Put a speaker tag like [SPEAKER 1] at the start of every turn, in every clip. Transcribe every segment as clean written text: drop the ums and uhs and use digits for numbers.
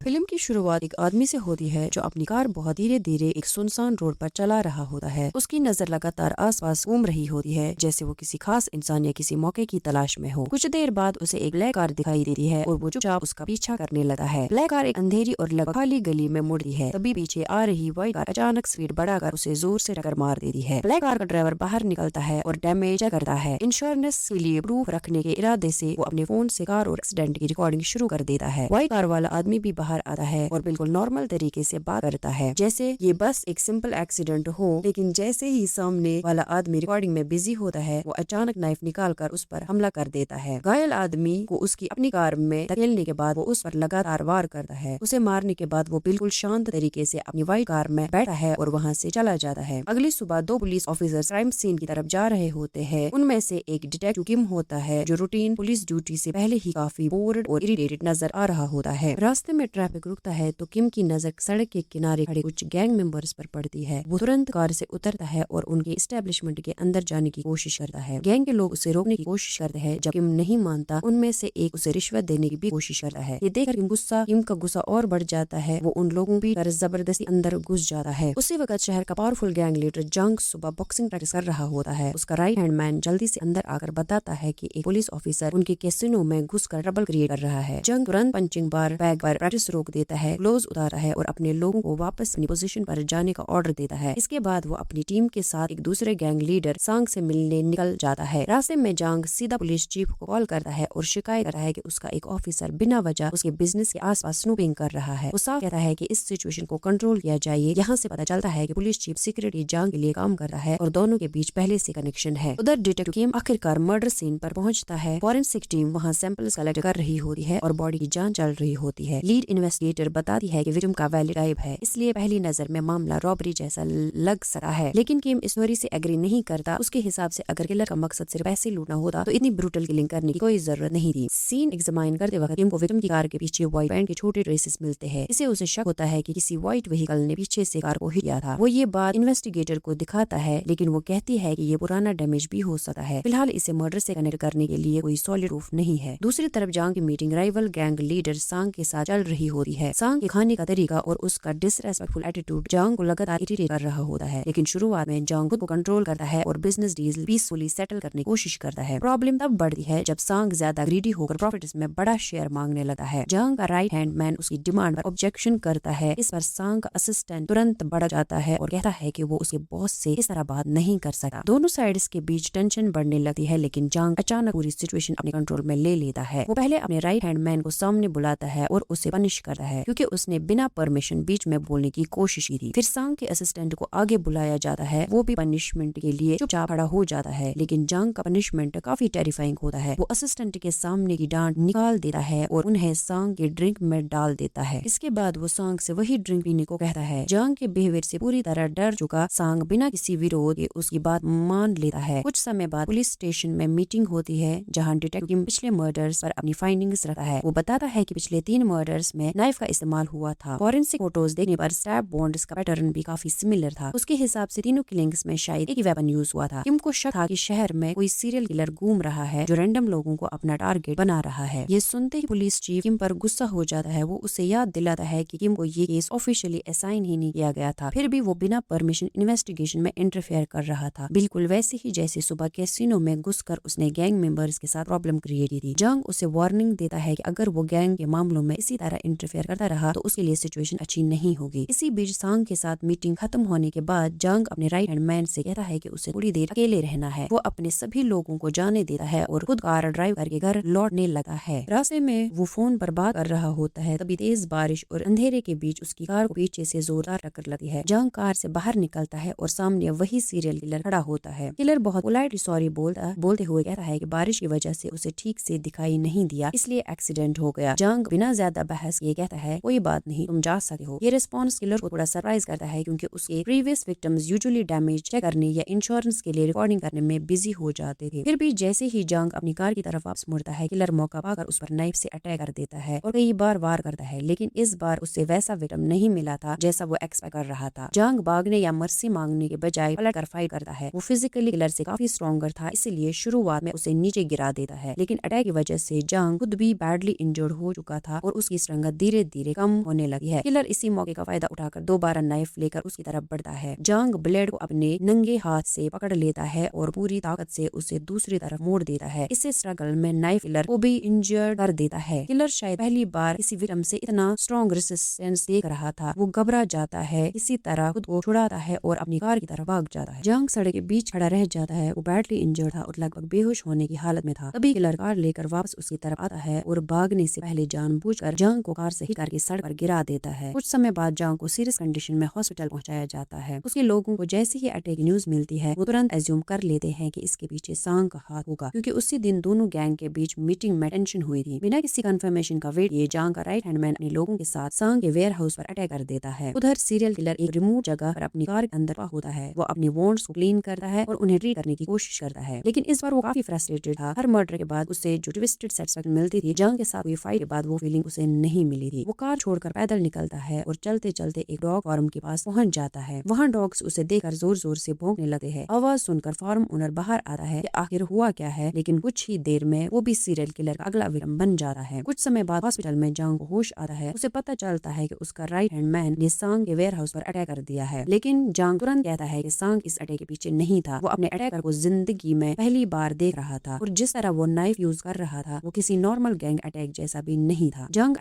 [SPEAKER 1] Film की शुरुआत एक आदमी से होती है जो अपनी कार बहुत धीरे धीरे एक सुनसान रोड पर चला रहा होता है। उसकी नजर लगातार आसपास घूम रही होती है, जैसे वो किसी खास इंसान या किसी मौके की तलाश में हो। कुछ देर बाद उसे एक ब्लैक कार दिखाई देती है और वो चुपचाप उसका पीछा करने लगता है। ब्लैक कार एक अंधेरी और लगभग खाली गली में मुड़ती है। तभी पीछे आ रही व्हाइट कार अचानक स्पीड बढ़ाकर उसे जोर से टक्कर मार देती है। ब्लैक कार का ड्राइवर बाहर निकलता है और डैमेज करता है। इंश्योरेंस के लिए प्रूफ रखने के इरादे से वो अपने फोन से कार और एक्सीडेंट की रिकॉर्डिंग शुरू कर देता है। व्हाइट कार वाला आदमी भी बाहर आता है और बिल्कुल नॉर्मल तरीके से बात करता है, जैसे ये बस एक सिंपल एक्सीडेंट हो। लेकिन जैसे ही सामने वाला आदमी रिकॉर्डिंग में बिजी होता है, वो अचानक नाइफ निकालकर उस पर हमला कर देता है। घायल आदमी को उसकी अपनी कार में धकेलने के बाद वो उस पर लगातार वार करता है। उसे मारने के बाद वो बिल्कुल शांत तरीके से अपनी व्हाइट कार में बैठा है और वहाँ से चला जाता है। अगली सुबह दो पुलिस ऑफिसर क्राइम सीन की तरफ जा रहे होते हैं। उनमें से एक डिटेक्टिव किम होता है, जो रूटीन पुलिस ड्यूटी से पहले ही काफी बोर्ड और इरिटेटेड नजर आ रहा होता है। रास्ते में ट्रैफिक रुकता है तो किम की नजर सड़क के किनारे खड़े कुछ गैंग मेंबर्स पर पड़ती है। वो तुरंत कार से उतरता है और उनके एस्टेब्लिशमेंट के अंदर जाने की कोशिश करता है। गैंग के लोग उसे रोकने की कोशिश करते हैं। जब किम नहीं मानता, उनमें से एक उसे रिश्वत देने की भी कोशिश करता है। ये देखकर किम का गुस्सा और बढ़ जाता है। वो उन लोगों की तरह जबरदस्ती अंदर घुस जाता है। उसी वक्त शहर का पावरफुल गैंग लीडर जंग सुबह बॉक्सिंग प्रैक्टिस कर रहा होता है। उसका राइट हैंड मैन जल्दी से अंदर आकर बताता है कि एक पुलिस ऑफिसर उनके कैसीनो में घुसकर ट्रबल क्रिएट कर रहा है। जंग तुरंत पंचिंग बार बैग पर प्रैक्टिस रोक देता है, ग्लोव्स उतारता है और अपने लोगों को वापस अपनी पोजीशन पर जाने का ऑर्डर देता है। इसके बाद वो अपनी टीम के साथ एक दूसरे गैंग लीडर सांग से मिलने निकल जाता है। रास्ते में जंग सीधा पुलिस चीफ को कॉल करता है और शिकायत करता है कि उसका एक ऑफिसर बिना वजह उसके बिजनेस के आसपास स्नूपिंग कर रहा है। वो साफ कहता है कि इस सिचुएशन को कंट्रोल किया जाए। यहाँ से पता चलता है कि पुलिस चीफ सिक्योरिटी जंग के लिए काम कर रहा है और दोनों के बीच पहले से कनेक्शन है। उधर डिटेक्टिव किम आखिरकार मर्डर सीन पर पहुंचता है। फॉरेंसिक टीम वहाँ सैंपल्स कलेक्ट कर रही होती है और बॉडी की जांच चल रही होती है। लीड इन्वेस्टिगेटर बताती है कि विक्टिम का वैलिड गायब है, इसलिए पहली नजर में मामला रॉबरी जैसा लग सकता है। लेकिन किम इस थ्योरी से एग्री नहीं करता। उसके हिसाब से अगर किलर का मकसद सिर्फ पैसे लूटना होता तो इतनी ब्रूटल किलिंग करने की कोई जरूरत नहीं थी। सीन एग्जामाइन करते वक्त किम को विक्टिम की कार के पीछे व्हाइट पैंट के छोटे ट्रेसेस मिलते हैं। इसे उसे शक होता है कि किसी व्हाइट व्हीकल ने पीछे से कार को हिट किया था। वो ये बात इन्वेस्टिगेटर को दिखाता है, लेकिन वो कहती है कि ये पुराना डैमेज भी हो सकता है। फिलहाल इसे मर्डर से कनेक्ट करने के लिए कोई सॉलिड प्रूफ नहीं है। दूसरी तरफ जंग की मीटिंग राइवल गैंग लीडर सांग के साथ चल रही होती है। सांग के खाने का तरीका और उसका डिसरेस्पेक्टफुल एटीट्यूड जंग को लगातार इरिटेट कर रहा होता है। लेकिन शुरुआत में जंग खुद को कंट्रोल करता है और बिजनेस डील पीसफुली सेटल करने की कोशिश करता है। प्रॉब्लम तब बढ़ती है जब सांग ज्यादा ग्रीडी होकर प्रॉफिट्स में बड़ा शेयर मांगने लगता है। जंग का राइट हैंड मैन उसकी डिमांड पर ऑब्जेक्शन करता है। इस पर सांग का असिस्टेंट तुरंत बढ़ जाता है और कहता है कि वो उसके बॉस से इस तरह बात नहीं कर सकता। दोनों साइड्स के बीच टेंशन बढ़ने लगती है, लेकिन जंग अचानक पूरी सिचुएशन अपने कंट्रोल में ले लेता है। वो पहले अपने राइट हैंड मैन को सामने बुलाता है और उसे पनिश करता है, क्योंकि उसने बिना परमिशन बीच में बोलने की कोशिश की थी। फिर सांग के असिस्टेंट को आगे बुलाया जाता है। वो भी पनिशमेंट के लिए चुपचाप खड़ा हो जाता है, लेकिन जंग का पनिशमेंट काफी टेरिफाइंग होता है। वो असिस्टेंट के सामने की डांट निकाल देता है और उन्हें सांग के ड्रिंक में डाल देता है। इसके बाद वो सांग से वही ड्रिंक पीने को कहता है। जंग के बिहेवियर से पूरी तरह डर चुका सांग बिना किसी विरोध के उसकी बात मान लेता है। कुछ समय बाद पुलिस स्टेशन में मीटिंग होती है, जहाँ डिटेक्टिव पिछले मर्डर्स पर अपनी फाइंडिंग्स रखता है। वो बताता है कि पिछले 3 मर्डर्स में नाइफ का इस्तेमाल हुआ था। फॉरेंसिक फोटोज देखने पर स्टैब बॉन्ड्स का पैटर्न भी काफी सिमिलर था। उसके हिसाब से तीनों किलिंग्स में शायद एक ही वेपन यूज हुआ था। किम को शक था कि शहर में कोई सीरियल किलर घूम रहा है जो रैंडम लोगों को अपना टारगेट बना रहा है। ये सुनते ही पुलिस चीफ किम पर गुस्सा हो जाता है। वो उसे याद दिलाता है कि किम को ये केस ऑफिशियली असाइन ही नहीं किया गया था, फिर भी वो बिना परमिशन इन्वेस्टिगेशन में इंटरफेयर कर रहा था, बिल्कुल वैसे ही जैसे सुबह कैसीनो में घुसकर उसने गैंग मेंबर्स के साथ प्रॉब्लम क्रिएट की थी। जंग उसे वार्निंग देता है कि अगर वो गैंग के मामलों में इसी तरह इंटरफेयर करता रहा तो उसके लिए सिचुएशन अच्छी नहीं होगी। इसी बीच सांग के साथ मीटिंग खत्म होने के बाद जंग अपने राइट हैंड मैन से कहता है कि उसे थोड़ी देर अकेले रहना है। वो अपने सभी लोगों को जाने देता है और खुद कार ड्राइव करके घर लौटने लगा है। रास्ते में वो फोन पर बात कर रहा होता है, तभी तेज बारिश और अंधेरे के बीच उसकी कार को पीछे से जोरदार टक्कर लगती है। जंग कार से बाहर निकलता है और सामने वही सीरियल किलर खड़ा होता है। किलर बहुत पोलाइटली सॉरी बोलते हुए कहता है कि बारिश की वजह से उसे ठीक से दिखाई नहीं दिया, इसलिए एक्सीडेंट हो गया। जंग बिना ज्यादा बहस ये कहता है, कोई बात नहीं, तुम जा सकते हो। ये रिस्पॉन्स किलर को थोड़ा सरप्राइज करता है, क्योंकि उसके previous victims usually damage check करने या इंश्योरेंस के लिए रिकॉर्डिंग करने में बिजी हो जाते थे। फिर भी जैसे ही जंग अपनी कार की तरफ वापस मुड़ता है, किलर मौका पाकर उस पर नाइफ से अटैक कर देता है और कई बार वार करता है, लेकिन इस बार उससे वैसा विक्टिम नहीं मिला था जैसा वो एक्सपेक्ट कर रहा था। जंग भागने या मर्सी मांगने के बजाय पलट कर फाइट करता है। वो फिजिकली किलर से काफी स्ट्रॉन्गर था, इसलिए शुरुआत में उसे नीचे गिरा देता है, लेकिन अटैक की वजह से जंग खुद भी बैडली इंजर्ड हो चुका था और उसकी स्ट्रेंथ जगह धीरे धीरे कम होने लगी है। किलर इसी मौके का फायदा उठाकर दोबारा नाइफ लेकर उसकी तरफ बढ़ता है। जांग ब्लेड को अपने नंगे हाथ से पकड़ लेता है और पूरी ताकत से उसे दूसरी तरफ मोड़ देता है। इसे स्ट्रगल में नाइफ किलर को भी इंजर्ड कर देता है। किलर शायद पहली बार किसी विक्टिम से इतना स्ट्रॉन्ग रेसिस्टेंस देख रहा था। वो घबरा जाता है, इसी तरह खुद को छुड़ाता है और अपनी कार की तरफ भाग जाता है। जांग सड़क के बीच खड़ा रह जाता है। वो बैडली इंजर्ड था और लगभग बेहोश होने की हालत में था। तभी किलर कार लेकर वापस उसकी तरफ आता है और भागने से पहले जानबूझकर जांग को कार से हिट करके सड़क पर गिरा देता है। कुछ समय बाद जांग को सीरियस कंडीशन में हॉस्पिटल पहुंचाया जाता है। उसके लोगों को जैसे ही अटैक की न्यूज मिलती है वो तुरंत एज्यूम कर लेते हैं कि इसके पीछे सांग का हाथ होगा, क्योंकि उसी दिन दोनों गैंग के बीच मीटिंग में टेंशन हुई थी। बिना किसी कंफर्मेशन का वेट किए जांग का राइट हैंडमैन अपने लोगों के साथ सांग के वेयर हाउस पर अटैक कर देता है। उधर सीरियल किलर एक रिमोट जगह पर अपनी कार के अंदर होता है। वो अपनी वॉन्ड्स को क्लीन करता है और उन्हें ट्रीट करने की कोशिश करता है, लेकिन इस बार वो काफी फ्रस्ट्रेटेड था। हर मर्डर के बाद उसे जो ट्विस्टेड सेटिस्फैक्शन मिलती थी, जांग के साथ हुई फाइट के बाद वो फीलिंग उसे नहीं मिली थी। वो कार छोड़कर पैदल निकलता है और चलते चलते एक डॉग फार्म के पास पहुंच जाता है। वहाँ डॉग्स उसे देखकर जोर जोर से भौंकने लगते हैं। आवाज सुनकर फार्म ओनर बाहर आता है कि आखिर हुआ क्या है, लेकिन कुछ ही देर में वो भी सीरियल किलर का अगला विक्टिम बन जाता है। कुछ समय बाद हॉस्पिटल में जांग को होश आता है। उसे पता चलता है कि उसका राइट हैंड मैन ने सांग के वेयर हाउस पर अटैक कर दिया है, लेकिन जांग तुरंत कहता है कि सांग इस अटैक के पीछे नहीं था। वो अपने अटैकर को जिंदगी में पहली बार देख रहा था और जिस तरह वो नाइफ यूज कर रहा था वो किसी नॉर्मल गैंग अटैक जैसा भी नहीं था। जांग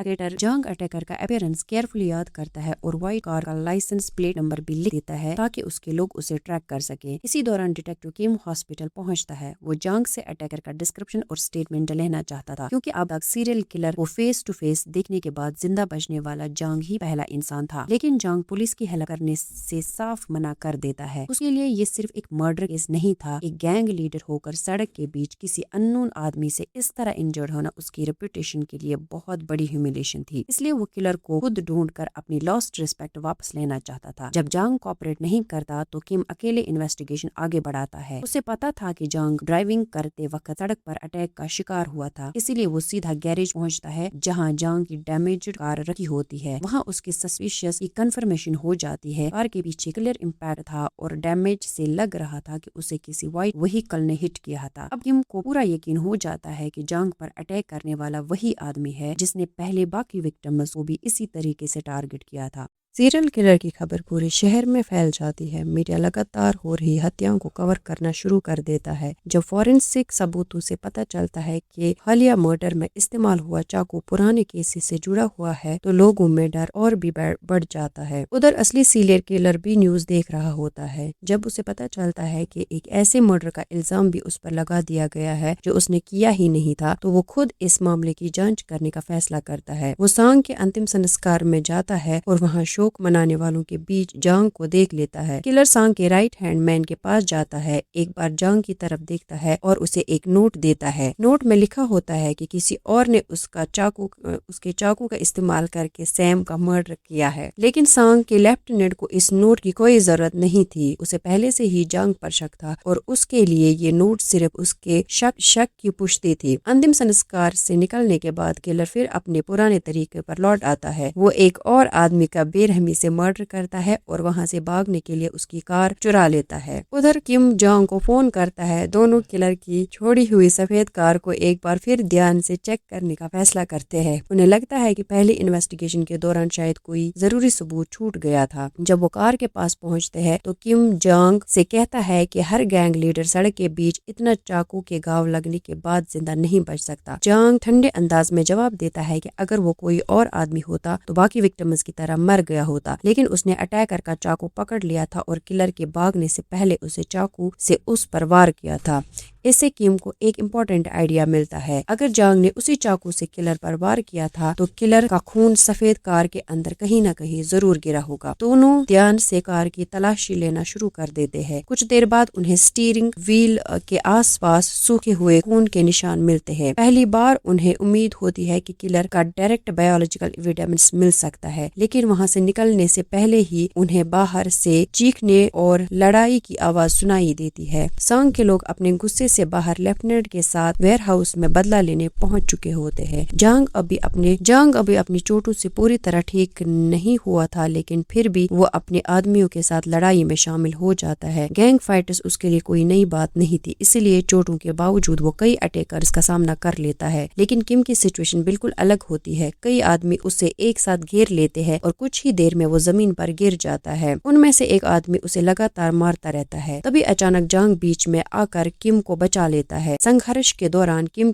[SPEAKER 1] अटैकर का अपीयरेंस केयरफुली याद करता है और व्हाइट कार का लाइसेंस प्लेट नंबर भी लिख देता है ताकि उसके लोग उसे ट्रैक कर सके। इसी दौरान डिटेक्टिव किम हॉस्पिटल पहुंचता है। वो जांग से अटैकर का डिस्क्रिप्शन और स्टेटमेंट लेना चाहता था, क्योंकि अब तक सीरियल किलर को फेस टू फेस देखने के बाद जिंदा बचने वाला जांग ही पहला इंसान था। लेकिन जांग पुलिस की हेल्प करने से साफ मना कर देता है। उसके लिए ये सिर्फ एक मर्डर केस नहीं था। एक गैंग लीडर होकर सड़क के बीच किसी अननोन आदमी से इस तरह इंजर्ड होना उसकी रेपुटेशन के लिए बहुत बड़ी ह्यूमिलेशन थी। इसलिए वो किलर को खुद ढूंढकर अपनी लॉस्ट रिस्पेक्ट वापस लेना चाहता था। जब जांग कोऑपरेट नहीं करता तो किम अकेले इन्वेस्टिगेशन आगे बढ़ाता है। उसे पता था कि जांग ड्राइविंग करते वक्त सड़क पर अटैक का शिकार हुआ था, इसीलिए वो सीधा गैरेज पहुंचता है जहां जांग की डैमेज्ड कार रखी होती है। वहां उसकी सस्पिशियस की कंफर्मेशन हो जाती है। कार के पीछे क्लियर इम्पैक्ट था और डैमेज से लग रहा था कि उसे किसी व्हाइट व्हीकल ने हिट किया था। अब किम को पूरा यकीन हो जाता है कि जांग पर अटैक करने वाला वही आदमी है जिसने पहले बाकी विक्टिम्स को भी इसी तरीके से टारगेट किया था। सीरियल किलर की खबर पूरे शहर में फैल जाती है। मीडिया लगातार हो रही हत्याओं को कवर करना शुरू कर देता है। जब फॉरेंसिक सबूतों से पता चलता है कि हालिया मर्डर में इस्तेमाल हुआ चाकू पुराने केसेस से जुड़ा हुआ है तो लोगों में डर और भी बढ़ जाता है। उधर असली सीरियल किलर भी न्यूज देख रहा होता है। जब उसे पता चलता है कि एक ऐसे मर्डर का इल्जाम भी उस पर लगा दिया गया है जो उसने किया ही नहीं था, तो वो खुद इस मामले की जांच करने का फैसला करता है। वो सांग के अंतिम संस्कार में जाता है और वहाँ शोक मनाने वालों के बीच जांग को देख लेता है। किलर सांग के राइट हैंड मैन के पास जाता है, एक बार जांग की तरफ देखता है और उसे एक नोट देता है। नोट में लिखा होता है कि किसी और ने उसके चाकू का इस्तेमाल करके सैम का मर्डर किया है, लेकिन सांग के लेफ्टिनेंट को इस नोट की कोई जरूरत नहीं थी। उसे पहले से ही जांग पर शक था और उसके लिए ये नोट सिर्फ उसके शक की पुष्टि थी। अंतिम संस्कार से निकलने के बाद किलर फिर अपने पुराने तरीके पर लौट आता है। वो एक और आदमी का बेरहमी से मर्डर करता है और वहां से भागने के लिए उसकी कार चुरा लेता है। उधर किम जांग को फोन करता है। दोनों किलर की छोड़ी हुई सफेद कार को एक बार फिर ध्यान से चेक करने का फैसला करते हैं। उन्हें लगता है कि पहली इन्वेस्टिगेशन के दौरान शायद कोई जरूरी सबूत छूट गया था। जब वो कार के पास पहुंचते हैं तो किम जांग से कहता है कि हर गैंग लीडर सड़क के बीच इतना चाकू के घाव लगने के बाद जिंदा नहीं बच सकता। जांग ठंडे अंदाज में जवाब देता है कि अगर वो कोई और आदमी होता तो बाकी विक्टिम्स की तरह मर गया होता, लेकिन उसने अटैकर का चाकू पकड़ लिया था और किलर के भागने से पहले उसे चाकू से उस पर वार किया था। इससे किम को एक इम्पोर्टेंट आइडिया मिलता है। अगर जांग ने उसी चाकू से किलर पर वार किया था तो किलर का खून सफेद कार के अंदर कहीं न कहीं जरूर गिरा होगा। दोनों ध्यान से कार की तलाशी लेना शुरू कर देते हैं। कुछ देर बाद उन्हें स्टीयरिंग व्हील के आसपास सूखे हुए खून के निशान मिलते हैं। पहली बार उन्हें उम्मीद होती है कि किलर का डायरेक्ट बायोलॉजिकल एविडेंस मिल सकता है, लेकिन वहां से निकलने से पहले ही उन्हें बाहर से चीखने और लड़ाई की आवाज सुनाई देती है। सांग के लोग अपने गुस्से से से बाहर लेफ्टिनेंट के साथ वेयर हाउस में बदला लेने पहुंच चुके होते हैं। जांग अभी अपनी चोटों से पूरी तरह ठीक नहीं हुआ था, लेकिन फिर भी वो अपने आदमियों के साथ लड़ाई में शामिल हो जाता है। गैंग फाइटर्स उसके लिए कोई नई बात नहीं थी, इसलिए चोटों के बावजूद वो कई अटैकर्स का सामना कर लेता है। लेकिन किम की सिचुएशन बिल्कुल अलग होती है। कई आदमी उसे एक साथ घेर लेते हैं और कुछ ही देर में वो जमीन पर गिर जाता है। उनमें से एक आदमी उसे लगातार मारता रहता है। तभी अचानक जांग बीच में आकर किम को बचा लेता है। संघर्ष के दौरान किम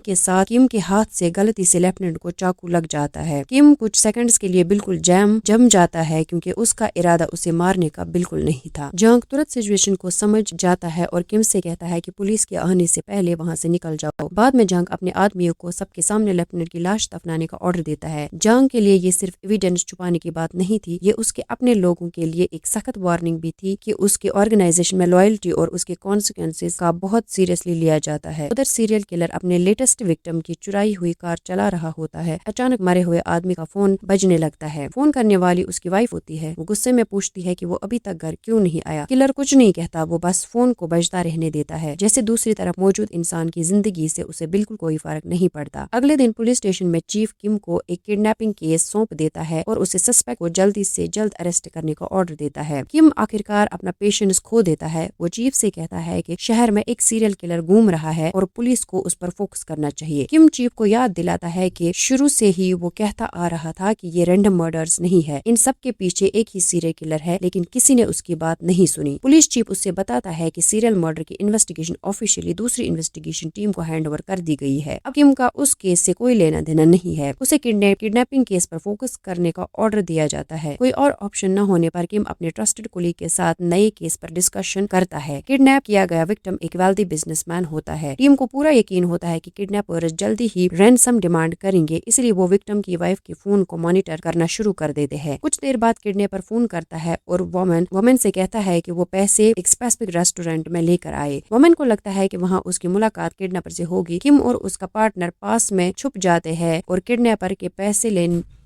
[SPEAKER 1] के हाथ से गलती से लेफ्टिनेंट को चाकू लग जाता है। किम कुछ सेकंड्स के लिए बिल्कुल जम जाता है, क्योंकि उसका इरादा उसे मारने का बिल्कुल नहीं था। जांग तुरंत सिचुएशन को समझ जाता है और किम से कहता है कि पुलिस के आने से पहले वहाँ से निकल जाओ। बाद में जांग अपने आदमियों को सबके सामने लेफ्टिनेंट की लाश दफनाने का ऑर्डर देता है। जांग के लिए ये सिर्फ एविडेंस छुपाने की बात नहीं थी, ये उसके अपने लोगों के लिए एक सख्त वार्निंग भी थी कि उसके ऑर्गेनाइजेशन में लॉयल्टी और उसके कॉन्सिक्वेंसेस का बहुत सीरियसली लिया जाता है। उधर सीरियल किलर अपने लेटेस्ट विक्टिम की चुराई हुई कार चला रहा होता है। अचानक मरे हुए आदमी का फोन बजने लगता है। फोन करने वाली उसकी वाइफ होती है। वो गुस्से में पूछती है कि वो अभी तक घर क्यों नहीं आया। किलर कुछ नहीं कहता, वो बस फोन को बजता रहने देता है, जैसे दूसरी तरफ मौजूद इंसान की जिंदगी से उसे बिल्कुल कोई फर्क नहीं पड़ता। अगले दिन पुलिस स्टेशन में चीफ किम को एक किडनैपिंग केस सौंप देता है और उसे सस्पेक्ट को जल्दी से जल्द अरेस्ट करने का ऑर्डर देता है। किम आखिरकार अपना पेशेंस खो देता है। वो चीफ से कहता है कि शहर में एक सीरियल किलर घूम रहा है और पुलिस को उस पर फोकस करना चाहिए। किम चीफ को याद दिलाता है कि शुरू से ही वो कहता आ रहा था कि ये रैंडम मर्डर्स नहीं है, इन सब के पीछे एक ही सीरियल किलर है, लेकिन किसी ने उसकी बात नहीं सुनी। पुलिस चीफ उससे बताता है कि सीरियल मर्डर की इन्वेस्टिगेशन ऑफिशियली दूसरी इन्वेस्टिगेशन टीम को हैंडओवर कर दी गई है। अब किम का उस केस से कोई लेना देना नहीं है। उसे किडनैपिंग केस पर फोकस करने का ऑर्डर दिया जाता है। कोई और ऑप्शन न होने पर किम अपने ट्रस्टेड कुलीग के साथ नए केस पर डिस्कशन करता है। किडनैप किया गया विक्टिम एक वेल्दी बिजनेसमैन होता है। टीम को पूरा यकीन होता है कि किडनैपर्स जल्दी ही रैंसम डिमांड करेंगे, इसलिए वो विक्टिम की वाइफ के फोन को मॉनिटर करना शुरू कर देते हैं। कुछ देर बाद किडनैपर फोन करता है और वोमेन से कहता है कि वो पैसे एक स्पेसिफिक रेस्टोरेंट में लेकर आए। वोमेन को लगता है कि वहाँ उसकी मुलाकात किडनैपर से होगी। किम और उसका पार्टनर पास में छुप जाते हैं और किडनैपर के पैसे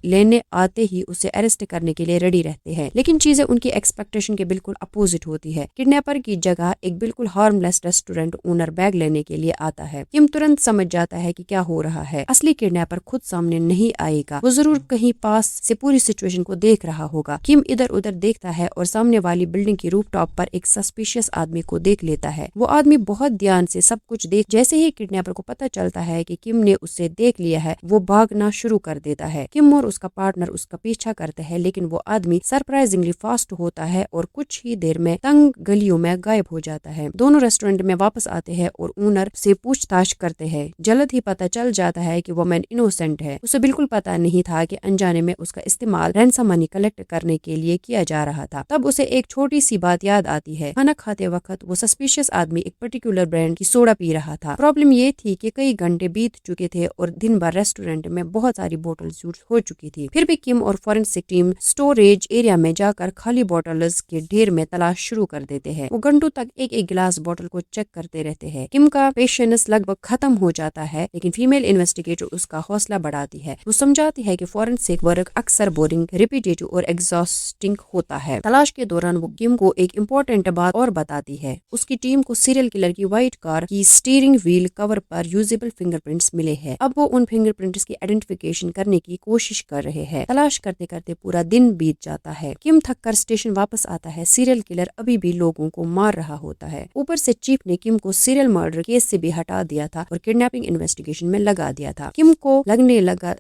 [SPEAKER 1] लेने आते ही उसे अरेस्ट करने के लिए रेडी रहते हैं। लेकिन चीजें उनकी एक्सपेक्टेशन के बिल्कुल अपोजिट होती है। किडनैपर की जगह एक बिल्कुल हार्मलेस रेस्टोरेंट ओनर बैग लेने के लिए आता है। किम तुरंत समझ जाता है कि क्या हो रहा है। असली किडनैपर खुद सामने नहीं आएगा, वो जरूर कहीं पास से पूरी सिचुएशन को देख रहा होगा। किम इधर उधर देखता है और सामने वाली बिल्डिंग की रूफटॉप पर एक सस्पिशियस आदमी को देख लेता है। वो आदमी बहुत ध्यान से सब कुछ देख, जैसे ही किडनैपर को पता चलता है कि किम ने उसे देख लिया है, वो भागना शुरू कर देता है। किम और उसका पार्टनर उसका पीछा करते हैं, लेकिन वो आदमी सरप्राइजिंगली फास्ट होता है और कुछ ही देर में तंग गलियों में गायब हो जाता है। दोनों रेस्टोरेंट में वापस आते हैं और ओनर से पूछताछ करते हैं। जल्द ही पता चल जाता है कि वो मैन इनोसेंट है। उसे बिल्कुल पता नहीं था कि अनजाने में उसका इस्तेमाल रैंसम मनी कलेक्ट करने के लिए किया जा रहा था। तब उसे एक छोटी सी बात याद आती है। खाना खाते वक्त वो सस्पिशियस आदमी एक पर्टिकुलर ब्रांड की सोडा पी रहा था। प्रॉब्लम ये थी कि कई घंटे बीत चुके थे और दिन भर रेस्टोरेंट में बहुत सारी बोतल्स यूज हो चुकी थी। फिर भी किम और फॉरेंसिक टीम स्टोरेज एरिया में जाकर खाली बोतल्स के ढेर में तलाश शुरू कर देते हैं। वो घंटों तक एक एक गिलास बोतल को चेक करते रहते हैं। किम का पेशेंस लगभग खत्म हो जाता है, लेकिन फीमेल इन्वेस्टिगेटर उसका हौसला बढ़ाती है। वो समझाती है कि फॉरेंसिक वर्क अक्सर बोरिंग, रिपीटेटिव और एग्जॉस्टिंग होता है। तलाश के दौरान वो किम को एक इम्पोर्टेंट बात और बताती है। उसकी टीम को सीरियल किलर की व्हाइट कार की स्टीयरिंग व्हील कवर पर यूजेबल फिंगरप्रिंट्स मिले हैं। अब वो उन फिंगरप्रिंट्स की आइडेंटिफिकेशन करने की कोशिश कर रहे हैं। तलाश करते करते पूरा दिन बीत जाता है। किम थककर स्टेशन वापस आता है। सीरियल किलर अभी भी लोगों को मार रहा होता है। ऊपर से चीफ ने किम को सीरियल मर्डर केस से भी हटा दिया था और किडनैपिंग इन्वेस्टिगेशन में लगा दिया था। किम को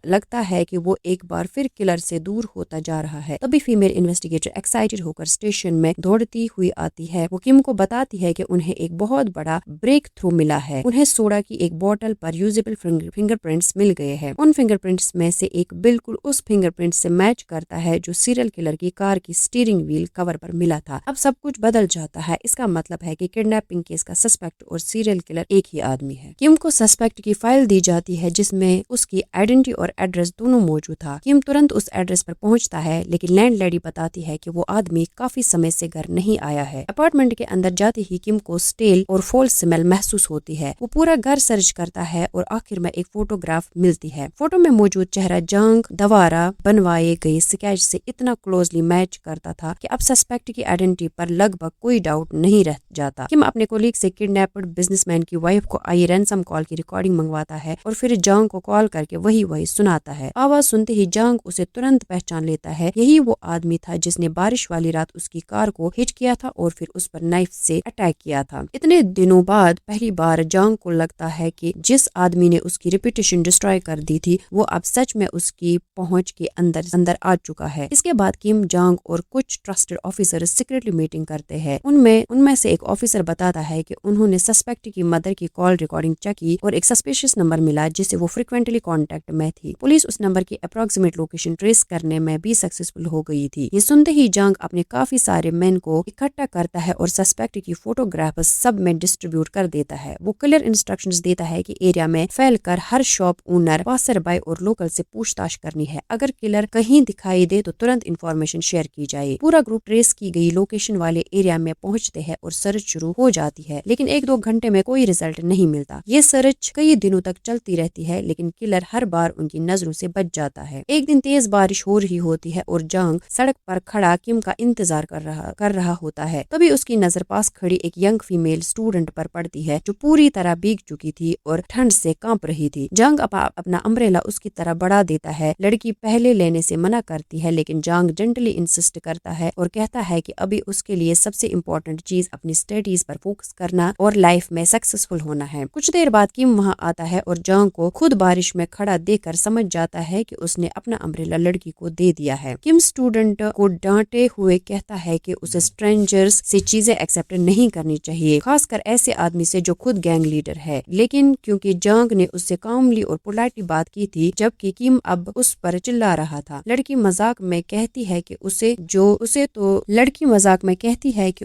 [SPEAKER 1] लगता है कि वो एक बार फिर किलर से दूर होता जा रहा है। तभी फीमेल इन्वेस्टिगेटर एक्साइटेड होकर स्टेशन में दौड़ती हुई आती है। वो किम को बताती है कि उन्हें एक बहुत बड़ा ब्रेक थ्रू मिला है। उन्हें सोडा की एक बोतल पर यूजेबल फिंगरप्रिंट्स मिल गए हैं। उन फिंगरप्रिंट्स में से एक बिल्कुल उस फिंगरप्रिंट से मैच करता है जो सीरियल किलर की कार की स्टीयरिंग व्हील कवर पर मिला था। अब सब कुछ बदल जाता है। इसका मतलब है कि किडनैपिंग केस का सस्पेक्ट और सीरियल किलर एक ही आदमी है। किम को सस्पेक्ट की फाइल दी जाती है जिसमें उसकी आइडेंटिटी और एड्रेस दोनों मौजूद था। किम तुरंत उस एड्रेस पर पहुंचता है, लेकिन लैंडलेडी बताती है कि वो आदमी काफी समय से घर नहीं आया है। अपार्टमेंट के अंदर जाते ही किम को स्टेल और फॉल स्मेल महसूस होती है। वो पूरा घर सर्च करता है और आखिर में एक फोटोग्राफ मिलती है। फोटो में मौजूद चेहरा जांग द दोबारा बनवाए गए स्केच से इतना क्लोजली मैच करता था कि अब सस्पेक्ट की आइडेंटिटी पर लगभग कोई डाउट नहीं रह जाता। किम अपने कोलीग से किडनैप्ड बिजनेसमैन की वाइफ को आई रैंसम कॉल की रिकॉर्डिंग मंगवाता है और फिर जांग को कॉल करके वही सुनाता है। आवाज सुनते ही जांग उसे तुरंत पहचान लेता है। यही वो आदमी था जिसने बारिश वाली रात उसकी कार को हिट किया था और फिर उस पर नाइफ से अटैक किया था। इतने दिनों बाद पहली बार जांग को लगता है कि जिस आदमी ने उसकी रेपुटेशन डिस्ट्रॉय कर दी थी वो अब सच में उसकी पहुंच के अंदर आ चुका है। इसके बाद किम, जांग और कुछ ट्रस्टेड ऑफिसर सीक्रेटली मीटिंग करते हैं। उनमें से एक ऑफिसर बताता है कि उन्होंने सस्पेक्ट की मदर की कॉल रिकॉर्डिंग चेक की और एक सस्पिशियस नंबर मिला जिससे वो फ्रिक्वेंटली कांटेक्ट में थी। पुलिस उस नंबर की अप्रोक्सीमेट लोकेशन ट्रेस करने में भी सक्सेसफुल हो गई थी। ये सुनते ही जांग अपने काफी सारे मेन को इकट्ठा करता है और सस्पेक्ट की फोटोग्राफ्स सब में डिस्ट्रीब्यूट कर देता है। वो क्लियर इंस्ट्रक्शंस देता है कि एरिया में फैलकर हर शॉप ओनर, पासर बाय और लोकल से पूछताछ करनी है। अगर किलर कहीं दिखाई दे तो तुरंत इंफॉर्मेशन शेयर की जाए। पूरा ग्रुप ट्रेस की गई लोकेशन वाले एरिया में पहुंचते हैं और सर्च शुरू हो जाती है, लेकिन 1-2 घंटे में कोई रिजल्ट नहीं मिलता। ये सर्च कई दिनों तक चलती रहती है, लेकिन किलर हर बार उनकी नजरों से बच जाता है। एक दिन तेज बारिश हो रही होती है और जांग सड़क पर खड़ा किम का इंतजार कर रहा होता है। तभी उसकी नजर पास खड़ी एक यंग फीमेल स्टूडेंट पर पड़ती है जो पूरी तरह भीग चुकी थी और ठंड से कांप रही थी। जांग अपना अम्ब्रेला उसकी तरफ बढ़ा देता है। लड़की पहले लेने से मना करती है, लेकिन जांग जेंटली इंसिस्ट करता है और कहता है कि अभी उसके लिए सबसे इम्पोर्टेंट चीज अपनी स्टडीज पर फोकस करना और लाइफ में सक्सेसफुल होना है। कुछ देर बाद किम वहाँ आता है और जांग को खुद बारिश में खड़ा देखकर समझ जाता है कि उसने अपना अम्ब्रेला लड़की को दे दिया है। किम स्टूडेंट को डांटे हुए कहता है कि उसे स्ट्रेंजर्स से चीजें एक्सेप्ट नहीं करनी चाहिए, खासकर ऐसे आदमी से जो खुद गैंग लीडर है। लेकिन क्योंकि जांग ने उससे कामली और पोलाइटली बात की थी, जबकि किम अब उस पर चिल्ला रहा था, लड़की मजाक में कहती है कि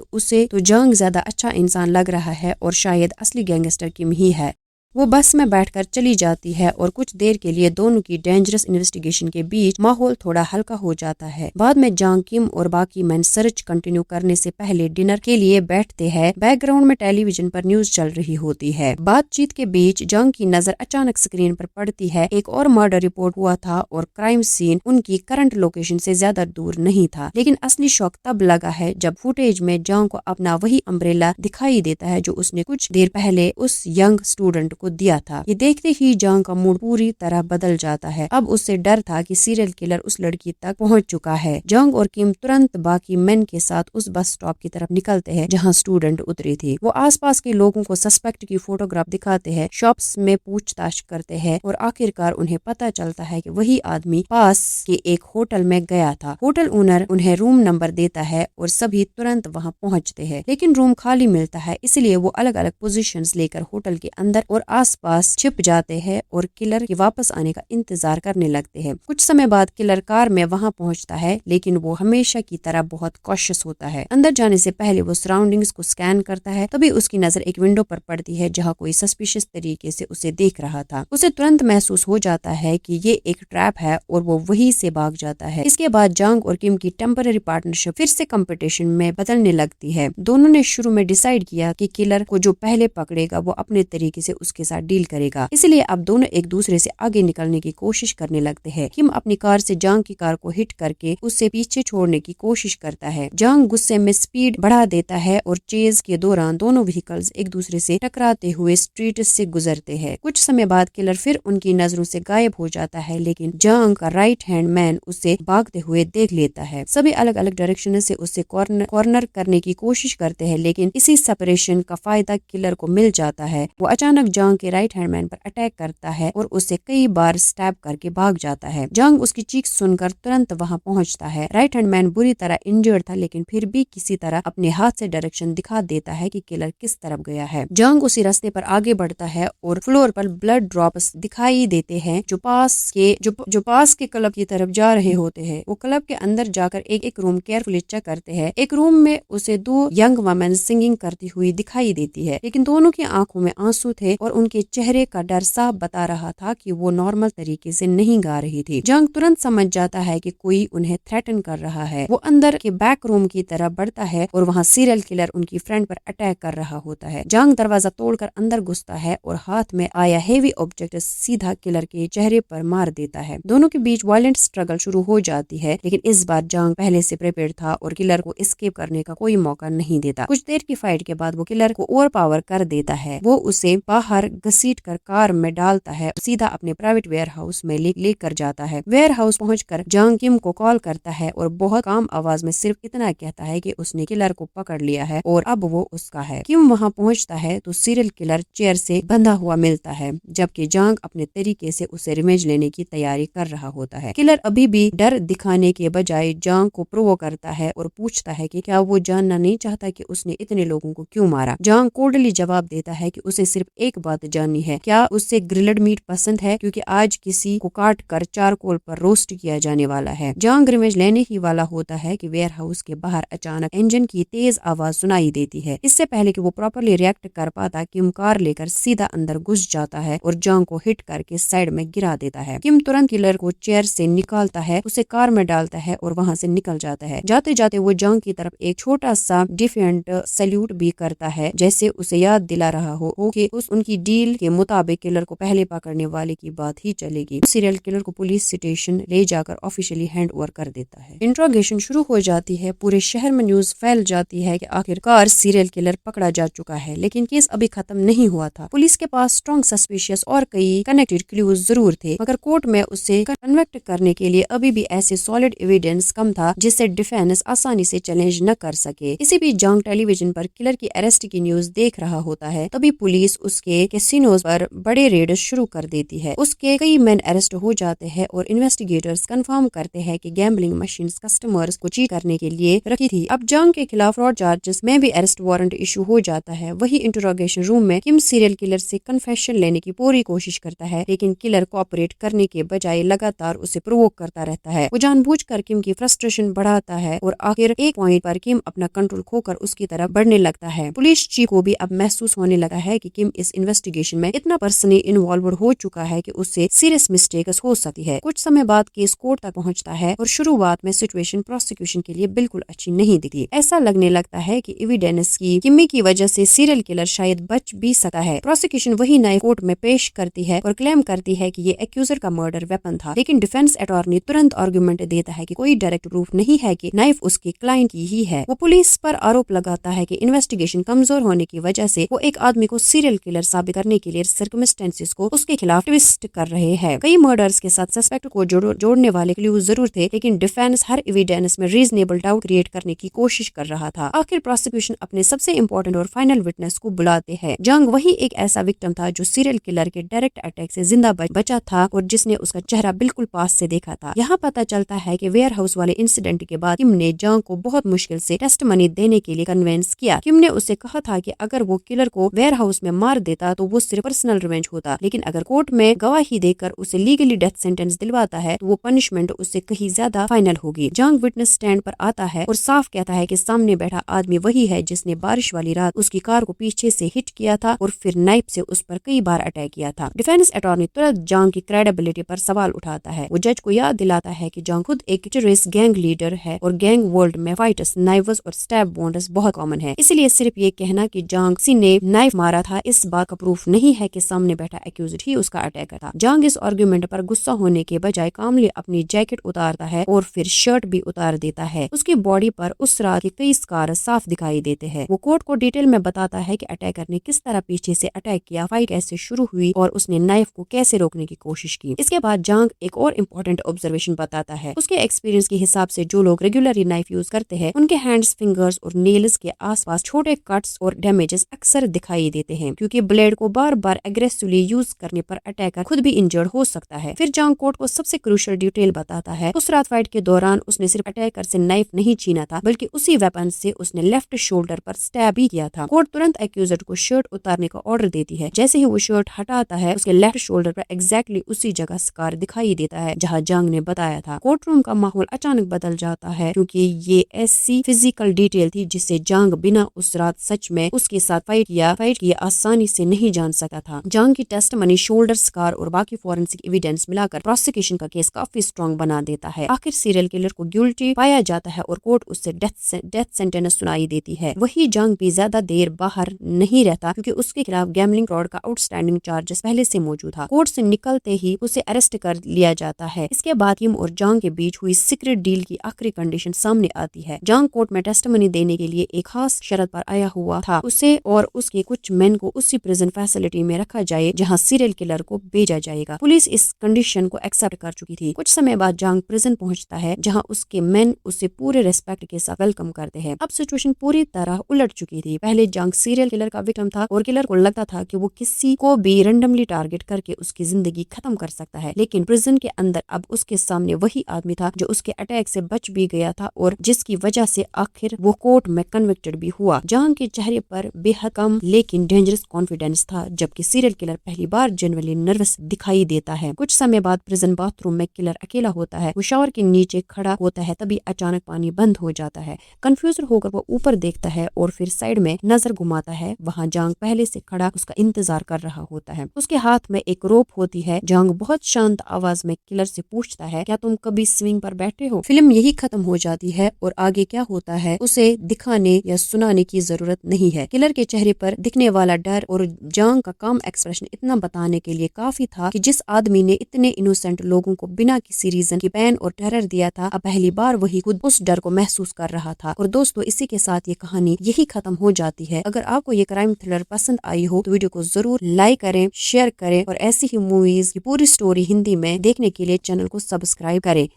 [SPEAKER 1] उसे तो जांग ज्यादा अच्छा इंसान लग रहा है और शायद असली गैंगस्टर किम ही है। वो बस में बैठकर चली जाती है और कुछ देर के लिए दोनों की डेंजरस इन्वेस्टिगेशन के बीच माहौल थोड़ा हल्का हो जाता है। बाद में जांग, किम और बाकी मैन सर्च कंटिन्यू करने से पहले डिनर के लिए बैठते हैं। बैकग्राउंड में टेलीविजन पर न्यूज चल रही होती है। बातचीत के बीच जांग की नजर अचानक स्क्रीन पर पड़ती है। एक और मर्डर रिपोर्ट हुआ था और क्राइम सीन उनकी करंट लोकेशन से ज्यादा दूर नहीं था। लेकिन असली शॉक तब लगा है जब फुटेज में जांग को अपना वही अम्ब्रेला दिखाई देता है जो उसने कुछ देर पहले उस यंग स्टूडेंट को दिया था। ये देखते ही जांग का मूड पूरी तरह बदल जाता है। अब उससे डर था कि सीरियल किलर उस लड़की तक पहुंच चुका है। जांग और किम तुरंत बाकी मेन के साथ उस बस स्टॉप की तरफ निकलते हैं जहां स्टूडेंट उतरी थी। वो आसपास के लोगों को सस्पेक्ट की फोटोग्राफ दिखाते हैं, शॉप्स में पूछताछ करते हैं और आखिरकार उन्हें पता चलता है कि वही आदमी पास के एक होटल में गया था। होटल ओनर उन्हें रूम नंबर देता है और सभी तुरंत वहां पहुंचते हैं, लेकिन रूम खाली मिलता है। इसलिए वो अलग अलग पोजीशंस लेकर होटल के अंदर और आसपास छिप जाते हैं और किलर के वापस आने का इंतजार करने लगते हैं। कुछ समय बाद किलर कार में वहां पहुंचता है, लेकिन वो हमेशा की तरह बहुत कॉशियस होता है। अंदर जाने से पहले वो सराउंडिंग्स को स्कैन करता है। तभी उसकी नजर एक विंडो पर पड़ती है जहां कोई सस्पिशियस तरीके से उसे देख रहा था। उसे तुरंत महसूस हो जाता है कि ये एक ट्रैप है और वो वहीं से भाग जाता है। इसके बाद जांग और किम की टेम्पररी पार्टनरशिप फिर से कंपटीशन में बदलने लगती है। दोनों ने शुरू में डिसाइड किया कि किलर को जो पहले पकड़ेगा वो अपने तरीके से उसके साथ डील करेगा। इसलिए अब दोनों एक दूसरे से आगे निकलने की कोशिश करने लगते हैं। किम अपनी कार से जांग की कार को हिट करके उससे पीछे छोड़ने की कोशिश करता है। जांग गुस्से में स्पीड बढ़ा देता है और चेज के दौरान दोनों व्हीकल्स एक दूसरे से टकराते हुए स्ट्रीट से गुजरते हैं। कुछ समय बाद किलर फिर उनकी नजरों से गायब हो जाता है, लेकिन जांग का राइट हैंड मैन उसे भागते हुए देख लेता है। सभी अलग अलग डायरेक्शन से उसे कॉर्नर करने की कोशिश करते हैं, लेकिन इसी सेपरेशन का फायदा किलर को मिल जाता है। वो अचानक जांग के राइट हैंड मैन पर अटैक करता है और उसे कई बार स्टैब करके भाग जाता है। जांग उसकी चीख सुनकर तुरंत वहां पहुंचता है। राइट हैंड मैन बुरी तरह इंजर्ड था, लेकिन फिर भी किसी तरह अपने हाथ से डायरेक्शन दिखा देता है कि किलर किस तरफ गया है। जांग उसी रास्ते पर आगे बढ़ता है और फ्लोर पर ब्लड ड्रॉप्स दिखाई देते हैं जो पास के क्लब की तरफ जा रहे होते हैं। वो क्लब के अंदर जाकर एक रूम केयरफुली चेक करते हैं। एक रूम में उसे 2 यंग वुमेन सिंगिंग करती हुई दिखाई देती है, लेकिन दोनों की आंखों में आंसू थे और उनके चेहरे का डर साफ बता रहा था कि वो नॉर्मल तरीके से नहीं गा रही थी। जंग तुरंत समझ जाता है कि कोई उन्हें थ्रेटन कर रहा है। वो अंदर के बैक रूम की तरफ बढ़ता है और वहाँ सीरियल किलर उनकी फ्रेंड पर अटैक कर रहा होता है। जंग दरवाजा तोड़कर अंदर घुसता है और हाथ में आया हेवी ऑब्जेक्ट सीधा किलर के चेहरे पर मार देता है। दोनों के बीच वायलेंट स्ट्रगल शुरू हो जाती है, लेकिन इस बार जंग पहले से प्रिपेयर था और किलर को एस्केप करने का कोई मौका नहीं देता। कुछ देर की फाइट के बाद वो किलर को ओवर पावर कर देता है। वो उसे बाहर घसीट कर कार में डालता है और सीधा अपने प्राइवेट वेयर हाउस में लेकर जाता है। वेयर हाउस पहुंचकर जंग किम को कॉल करता है और बहुत काम आवाज में सिर्फ इतना कहता है कि उसने किलर को पकड़ लिया है और अब वो उसका है। किम वहाँ पहुँचता है तो सीरियल किलर चेयर से बंधा हुआ मिलता है, जबकि जंग अपने तरीके से उसे रिवेंज लेने की तैयारी कर रहा होता है। किलर अभी भी डर दिखाने के बजाय जंग को प्रोवोक करता है और पूछता है कि क्या वो जानना नहीं चाहता कि उसने इतने लोगों को क्यों मारा। जंग कोल्डली जवाब देता है कि उसे सिर्फ एक बात जाननी है, क्या उसे ग्रिल्ड मीट पसंद है, क्योंकि आज किसी को काट कर चारकोल पर रोस्ट किया जाने वाला है। जंग रिवेंज लेने ही वाला होता है कि वेयर हाउस के बाहर अचानक इंजन की तेज आवाज सुनाई देती है। इससे पहले कि वो प्रॉपरली रिएक्ट कर पाता, किम कार लेकर सीधा अंदर घुस जाता है और जंग को हिट करके साइड में गिरा देता है। किम तुरंत किलर को चेयर से निकालता है, उसे कार में डालता है और वहाँ से निकल जाता है। जाते जाते वो जंग की तरफ एक छोटा सा डिफेंट सैल्यूट भी करता है, जैसे उसे याद दिला रहा हो कि उनकी डील के मुताबिक किलर को पहले पकड़ने वाले की बात ही चलेगी। सीरियल किलर को पुलिस स्टेशन ले जाकर ऑफिशियली हैंड ओवर कर देता है। इंट्रोगेशन शुरू हो जाती है। पूरे शहर में न्यूज फैल जाती है कि आखिरकार सीरियल किलर पकड़ा जा चुका है, लेकिन केस अभी खत्म नहीं हुआ था। पुलिस के पास स्ट्रॉन्ग सस्पिशियस और कई कनेक्टेड क्लूज जरूर थे, मगर कोर्ट में उसे कन्विक्ट करने के लिए अभी भी ऐसे सॉलिड एविडेंस कम था जिससे डिफेंस आसानी से चैलेंज न कर सके। इसी बीच जंग टेलीविजन पर किलर की अरेस्ट की न्यूज देख रहा होता है। तभी पुलिस उसके कैसीनोज पर बड़े रेड शुरू कर देती है। उसके कई मैन अरेस्ट हो जाते हैं और इन्वेस्टिगेटर्स कंफर्म करते हैं कि गैम्बलिंग मशीन्स कस्टमर्स को चीट करने के लिए रखी थी। अब जंग के खिलाफ फ्रॉड चार्जेस में भी अरेस्ट वारंट इशू हो जाता है। वही इंटरोगेशन रूम में किम सीरियल किलर से कन्फेशन लेने की पूरी कोशिश करता है, लेकिन किलर कोऑपरेट करने के बजाय लगातार उसे प्रोवोक करता रहता है। वो जानबूझकर किम की फ्रस्ट्रेशन बढ़ाता है और आखिर एक पॉइंट पर किम अपना कंट्रोल खोकर उसकी तरफ बढ़ने लगता है। पुलिस चीफ को भी अब महसूस होने लगा है कि किम इस इन्वेस्टिगेशन में इतना पर्सनली इन्वॉल्व हो चुका है कि उससे सीरियस मिस्टेक्स हो सकती है। कुछ समय बाद केस कोर्ट तक पहुंचता है और शुरुआत में सिचुएशन प्रोसिक्यूशन के लिए बिल्कुल अच्छी नहीं दिखती। ऐसा लगने लगता है कि एविडेंस की किमी की वजह से सीरियल किलर शायद बच भी सकता है। प्रोसिक्यूशन वही नए कोर्ट में पेश करती है और क्लेम करती है कि ये एक्यूजर का मर्डर वेपन था, लेकिन डिफेंस अटॉर्नी तुरंत आर्गुमेंट देता है कि कोई डायरेक्ट प्रूफ नहीं है कि नाइफ उसके क्लाइंट की ही है। वो पुलिस पर आरोप लगाता है कि इन्वेस्टिगेशन कमजोर होने की वजह से वो एक आदमी को सीरियल किलर साबित करने के लिए सर्कमस्टेंसेस को उसके खिलाफ ट्विस्ट कर रहे हैं। कई मर्डर्स के साथ सस्पेक्ट को जोड़ने वाले क्लूज जरूर थे, लेकिन डिफेंस हर एविडेंस में रीजनेबल डाउट क्रिएट करने की कोशिश कर रहा था। आखिर प्रोसिक्यूशन अपने सबसे इंपॉर्टेंट और फाइनल विटनेस को बुलाते हैं। जंग वही एक ऐसा विक्टिम था जो सीरियल किलर के डायरेक्ट अटैक से जिंदा बचा था और जिसने उसका चेहरा बिल्कुल पास से देखा था। यहाँ पता चलता है कि वेयर हाउस वाले इंसिडेंट के बाद किम ने जंग को बहुत मुश्किल से टेस्टमनी देने के लिए कन्विंस किया। किम ने उसे कहा था कि अगर वो किलर को वेयर हाउस में मार देता तो वो सिर्फ पर्सनल रिवेंज होता, लेकिन अगर कोर्ट में गवाही देकर उसे लीगली डेथ सेंटेंस दिलवाता है तो वो पनिशमेंट उससे कहीं ज्यादा फाइनल होगी। जंग विटनेस स्टैंड पर आता है और साफ कहता है कि सामने बैठा आदमी वही है जिसने बारिश वाली रात उसकी कार को पीछे से हिट किया था और फिर नाइफ से उस पर कई बार अटैक किया था। डिफेंस अटॉर्नी तुरंत जंग की क्रेडिबिलिटी पर सवाल उठाता है। वो जज को याद दिलाता है कि जंग खुद एक टेररिस्ट गैंग लीडर है और गैंग वर्ल्ड में फाइटर्स, नाइव्स और स्टैब वॉन्डर्स बहुत कॉमन है। इसलिए सिर्फ ये कहना कि जंग किसी ने नाइफ मारा था इस बात का प्रूफ नहीं है कि सामने बैठा एक्यूज्ड ही उसका अटैकर था। जंग इस आर्गुमेंट पर गुस्सा होने के बजाय कामली अपनी जैकेट उतारता है और फिर शर्ट भी उतार देता है। उसकी बॉडी पर उस रात के कई स्कार साफ दिखाई देते हैं। वो कोर्ट को डिटेल में बताता है कि अटैकर ने किस तरह पीछे से अटैक किया, फाइट कैसे शुरू हुई और उसने नाइफ को कैसे रोकने की कोशिश की। इसके बाद जंग एक और इम्पोर्टेंट ऑब्जर्वेशन बताता है। उसके एक्सपीरियंस के हिसाब से जो लोग रेगुलरली नाइफ यूज करते हैं उनके हैंड्स, फिंगर्स और नेल्स के आसपास छोटे कट्स और डैमेजेस अक्सर दिखाई देते हैं, क्योंकि ब्लेड को बार बार एग्रेसिवली यूज करने पर अटैकर खुद भी इंजर्ड हो सकता है। फिर जंग कोर्ट को सबसे क्रूशियल डिटेल बताता है। उस रात फाइट के दौरान उसने सिर्फ अटैकर से नाइफ नहीं छीना था, बल्कि उसी वेपन से उसने लेफ्ट शोल्डर पर स्टैब भी किया था। कोर्ट तुरंत एक्यूज्ड को शर्ट उतारने का ऑर्डर देती है। जैसे ही वो शर्ट हटाता है उसके लेफ्ट शोल्डर पर एग्जैक्टली उसी जगह स्कार दिखाई देता है जहां जंग ने बताया था। कोर्ट रूम का माहौल अचानक बदल जाता है, क्योंकि ये ऐसी फिजिकल डिटेल थी जिससे जंग बिना उस रात सच में उसके साथ फाइट किया आसानी से नहीं नहीं जान सका था। जांग की टेस्टमनी, शोल्डर स्कार और बाकी फॉरेंसिक एविडेंस मिलाकर प्रोसिक्यूशन का केस काफी स्ट्रॉन्ग बना देता है। आखिर सीरियल किलर को गिल्टी पाया जाता है और कोर्ट उससे डेथ सेंटेंस सुनाई देती है। वही जांग भी ज्यादा देर बाहर नहीं रहता क्योंकि उसके खिलाफ गैम्बलिंग फ्रॉड का आउटस्टैंडिंग चार्जेस पहले से मौजूद था। कोर्ट से निकलते ही उसे अरेस्ट कर लिया जाता है। इसके बाद किम और जांग के बीच हुई सीक्रेट डील की आखिरी कंडीशन सामने आती है। जांग कोर्ट में टेस्टिमनी देने के लिए एक खास शर्त पर आया हुआ था, उसे और उसके कुछ मेन को उसी प्रिजन फैसिलिटी में रखा जाए जहां सीरियल किलर को भेजा जाएगा। पुलिस इस कंडीशन को एक्सेप्ट कर चुकी थी। कुछ समय बाद जांग प्रिजन पहुंचता है जहां उसके मेन उसे पूरे रेस्पेक्ट के साथ वेलकम करते हैं। अब सिचुएशन पूरी तरह उलट चुकी थी। पहले जांग सीरियल किलर का विक्टिम था और किलर को लगता था कि वो किसी को भी रैंडमली टारगेट करके उसकी जिंदगी खत्म कर सकता है, लेकिन प्रिजन के अंदर अब उसके सामने वही आदमी था जो उसके अटैक से बच भी गया था और जिसकी वजह से आखिर वो कोर्ट में कन्विक्टेड भी हुआ। जांग के चेहरे पर बेहद कम लेकिन डेंजरस कॉन्फिडेंस था, जबकि सीरियल किलर पहली बार जनरली नर्वस दिखाई देता है। कुछ समय बाद प्रिजन बाथरूम में किलर अकेला होता है। वो शावर के नीचे खड़ा होता है, तभी अचानक पानी बंद हो जाता है। कंफ्यूज होकर वो ऊपर देखता है और फिर साइड में नजर घुमाता है। वहाँ जांग पहले से खड़ा उसका इंतजार कर रहा होता है। उसके हाथ में एक रोप होती है। जांग बहुत शांत आवाज में किलर से पूछता है, क्या तुम कभी स्विंग पर बैठे हो? फिल्म यही खत्म हो जाती है और आगे क्या होता है उसे दिखाने या सुनाने की जरूरत नहीं है। किलर के चेहरे पर दिखने वाला डर और जांग का काम एक्सप्रेशन इतना बताने के लिए काफी था कि जिस आदमी ने इतने इनोसेंट लोगों को बिना किसी रीजन की पेन और टेरर दिया था, अब पहली बार वही खुद उस डर को महसूस कर रहा था। और दोस्तों, इसी के साथ ये कहानी यही खत्म हो जाती है। अगर आपको ये क्राइम थ्रिलर पसंद आई हो तो वीडियो को जरूर लाइक करें, शेयर करें और ऐसी ही मूवीज की पूरी स्टोरी हिंदी में देखने के लिए चैनल को सब्सक्राइब करें।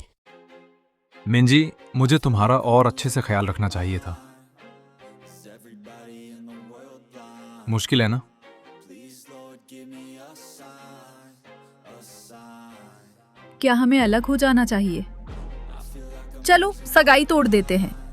[SPEAKER 2] मिंजी, मुझे तुम्हारा और अच्छे से ख्याल रखना चाहिए था। मुश्किल है ना?
[SPEAKER 3] क्या हमें अलग हो जाना चाहिए? चलो सगाई तोड़ देते हैं।